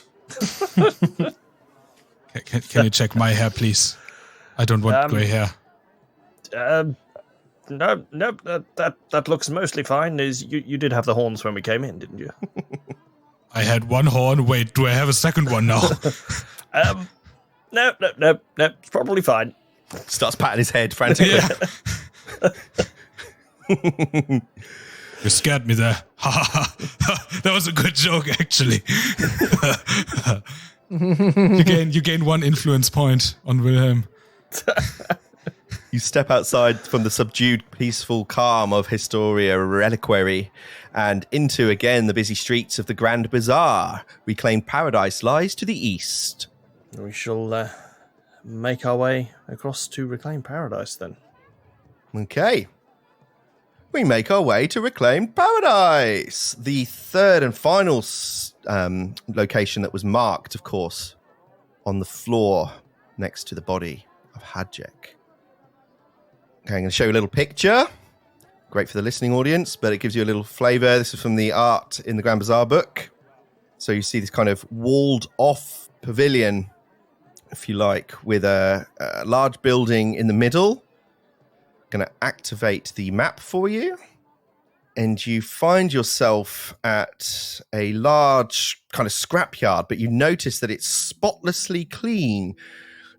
Can you check my hair, please? I don't want grey hair. No, that looks mostly fine. You did have the horns when we came in, didn't you? I had one horn. Wait, do I have a second one now? No, it's probably fine. Starts patting his head frantically. Yeah. You scared me there. That was a good joke, actually. You gain 1 influence point on Wilhelm. You step outside from the subdued, peaceful calm of Historia Reliquary and into, again, the busy streets of the Grand Bazaar. Reclaimed Paradise lies to the east. We shall make our way across to Reclaimed Paradise, then. Okay. We make our way to Reclaimed Paradise, the third and final location that was marked, of course, on the floor next to the body of Hadjek. Okay, I'm going to show you a little picture. Great for the listening audience, but it gives you a little flavour. This is from the art in the Grand Bazaar book. So you see this kind of walled-off pavilion, if you like, with a large building in the middle. Going to activate the map for you. And you find yourself at a large kind of scrapyard, but you notice that it's spotlessly clean.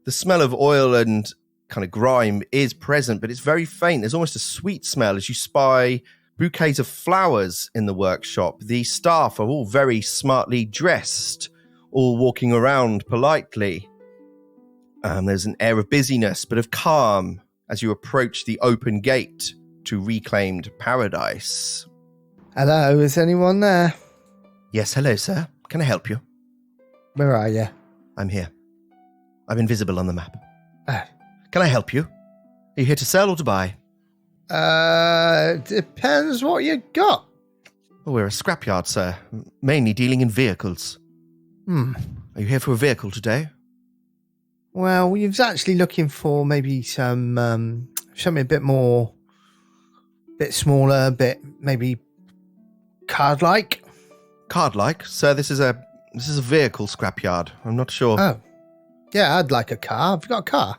The smell of oil and kind of grime is present, but it's very faint. There's almost a sweet smell as you spy bouquets of flowers in the workshop. The staff are all very smartly dressed, all walking around politely. There's an air of busyness, but of calm as you approach the open gate to Reclaimed Paradise. Hello, is anyone there? Yes, hello, sir. Can I help you? Where are you? I'm here. I'm invisible on the map. Oh. Can I help you? Are you here to sell or to buy? Depends what you got. Oh, we're a scrapyard, sir. Mainly dealing in vehicles. Are you here for a vehicle today? Well, we was actually looking for maybe some something a bit more, bit smaller, a bit maybe card-like. Card-like? Sir, this is a vehicle scrapyard. I'm not sure. Oh. Yeah, I'd like a car. Have you got a car?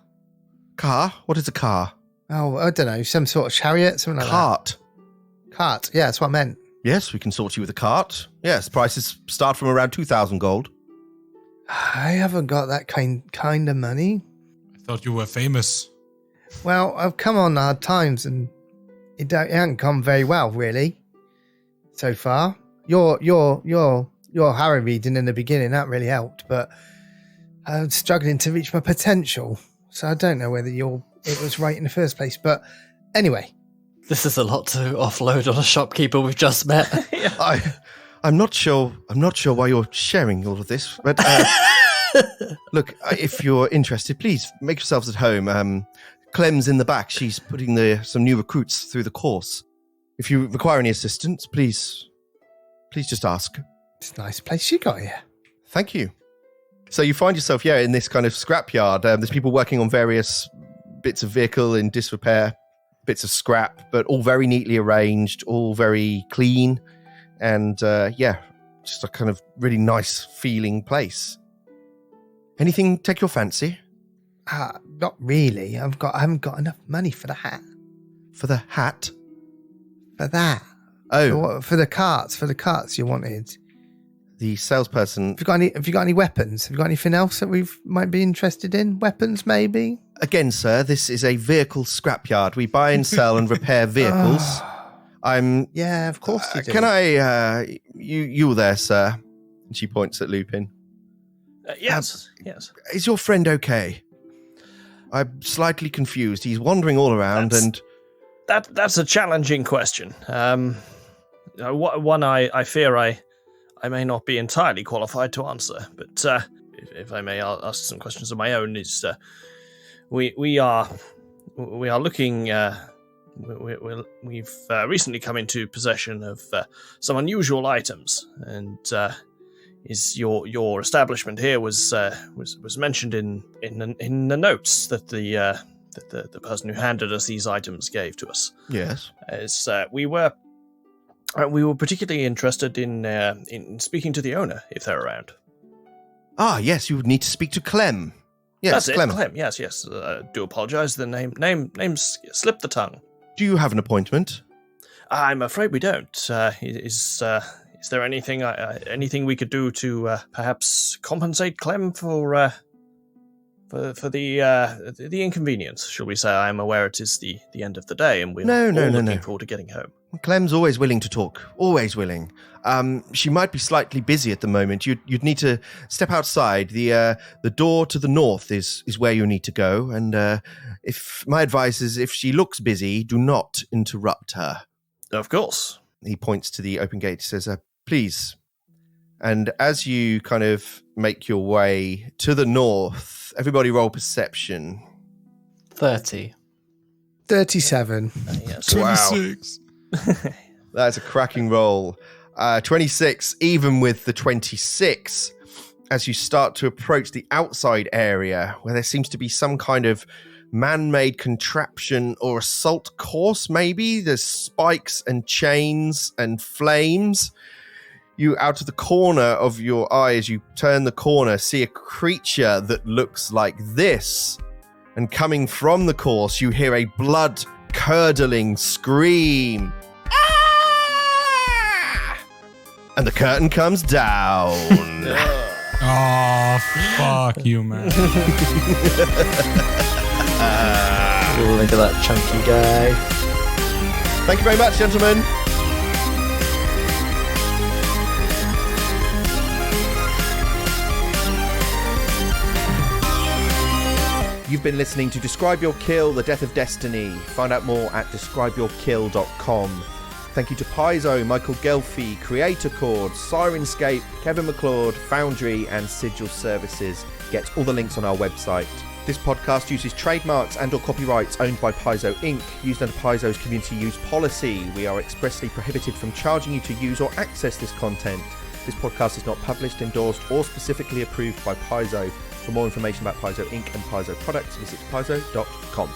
Car? What is a car? Oh, I don't know. Some sort of chariot, something like Cart. that. Cart. Yeah, that's what I meant. Yes, we can sort you with a cart. Yes, prices start from around 2,000 gold. I haven't got that kind of money. I thought you were famous. Well, I've come on hard times and it hasn't gone very well, really, so far. Your Harry reading in the beginning, that really helped, but I'm struggling to reach my potential, so I don't know whether it was right in the first place. But anyway. This is a lot to offload on a shopkeeper we've just met. I'm not sure why you're sharing all of this, but look, if you're interested, please make yourselves at home. Clem's in the back. She's putting some new recruits through the course. If you require any assistance, please just ask. It's a nice place you got here. Thank you. So you find yourself, in this kind of scrapyard. There's people working on various bits of vehicle in disrepair, bits of scrap, but all very neatly arranged, all very clean. And just a kind of really nice feeling place. Anything take your fancy? Not really. I haven't got enough money for the hat. For the hat? For that. Oh, For the carts you wanted. the salesperson. Have you got any weapons? Have you got anything else that we might be interested in? Weapons, maybe? Again, sir, this is a vehicle scrapyard. We buy and sell and repair vehicles. Yeah, of course you do. Can I, you there, sir? And she points at Lupin. Yes. Is your friend okay? I'm slightly confused. He's wandering all around That's a challenging question. One I fear I may not be entirely qualified to answer, but if I may ask some questions of my own, is we are looking. We've recently come into possession of some unusual items, and is your establishment here was mentioned in the notes that the person who handed us these items gave to us. Yes. As we were particularly interested in speaking to the owner if they're around. Ah, yes, you would need to speak to Clem. Yes, That's Clem. it, Clem. Yes. Do apologise. The name's slipped the tongue. Do you have an appointment? I'm afraid we don't. Is there anything we could do to perhaps compensate Clem for the inconvenience? Shall we say? I am aware it is the end of the day, and we're looking forward to getting home. Clem's always willing to talk. Always willing. She might be slightly busy at the moment. You'd need to step outside. The door to the north is where you need to go. And if my advice is, if she looks busy, do not interrupt her. Of course. He points to the open gate. He says, please. And as you kind of make your way to the north, everybody roll perception. 30. 37. Yes. 26. That's a cracking roll. 26, even with the 26, as you start to approach the outside area where there seems to be some kind of man-made contraption or assault course, maybe. There's spikes and chains and flames. You, out of the corner of your eye, as you turn the corner, see a creature that looks like this. And coming from the course, you hear a blood-curdling scream. Ah! And the curtain comes down. Oh, fuck you, man. Look at that chunky guy. Thank you very much, gentlemen. You've been listening to Describe Your Kill, The Death of Destiny. Find out more at describeyourkill.com. Thank you to Paizo, Michael Gelfi, Creator Chord, Sirenscape, Kevin McLeod, Foundry, and Sigil Services. Get all the links on our website. This podcast uses trademarks and/or copyrights owned by Paizo Inc., used under Paizo's community use policy. We are expressly prohibited from charging you to use or access this content. This podcast is not published, endorsed, or specifically approved by Paizo. For more information about Paizo Inc. and Paizo products, visit paizo.com.